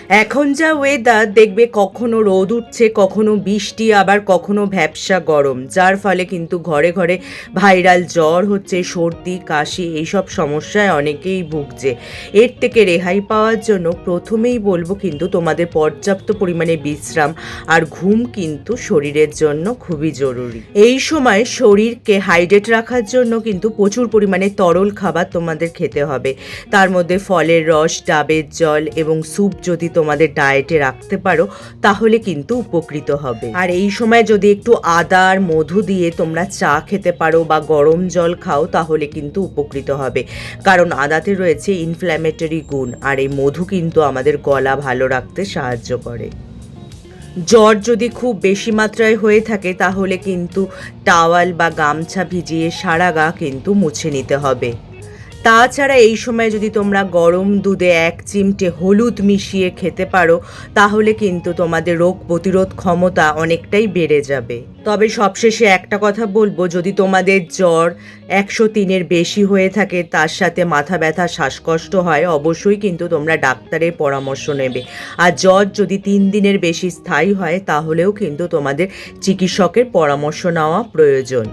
এখন যা ওয়েদার দেখবে কখনো রোদ উঠছে, কখনো বৃষ্টি, আবার কখনো ভ্যাপসা গরম, যার ফলে কিন্তু ঘরে ঘরে ভাইরাল জ্বর হচ্ছে, সর্দি কাশি এইসব সমস্যায় অনেকেই ভুগছে। এর থেকে রেহাই পাওয়ার জন্য প্রথমেই বলবো কিন্তু তোমাদের পর্যাপ্ত পরিমাণে বিশ্রাম আর ঘুম কিন্তু শরীরের জন্য খুবই জরুরি। এই সময় শরীরকে হাইড্রেট রাখার জন্য কিন্তু প্রচুর পরিমাণে তরল খাবার তোমাদের খেতে হবে। তার মধ্যে ফলের রস, ডাবের জল এবং স্যুপ যদি তোমাদের ডায়েটে রাখতে পারো তাহলে কিন্তু উপকৃত হবে। আর এই সময় যদি একটু আদা আর মধু দিয়ে তোমরা চা খেতে পারো বা গরম জল খাও তাহলে কিন্তু উপকৃত হবে, কারণ আদাতে রয়েছে ইনফ্ল্যামেটরি গুণ, আর এই মধু কিন্তু আমাদের গলা ভালো রাখতে সাহায্য করে। জ্বর যদি খুব বেশি মাত্রায় হয়ে থাকে তাহলে কিন্তু টাওয়াল বা গামছা ভিজিয়ে সারা গা কিন্তু মুছে নিতে হবে। তাছাড়া এই সময় যদি তোমরা গরম দুধে 1 চিমটে হলুদ মিশিয়ে খেতে পারো তাহলে কিন্তু তোমাদের রোগ প্রতিরোধ ক্ষমতা অনেকটাই বেড়ে যাবে। তবে সবশেষে একটা কথা বলবো, যদি তোমাদের জ্বর 103-এর বেশি হয়ে থাকে, তার সাথে মাথা ব্যথা, শ্বাসকষ্ট হয়, অবশ্যই কিন্তু তোমরা ডাক্তারের পরামর্শ নেবে। আর জ্বর যদি 3 দিনের বেশি স্থায়ী হয় তাহলেও কিন্তু তোমাদের চিকিৎসকের পরামর্শ নেওয়া প্রয়োজন।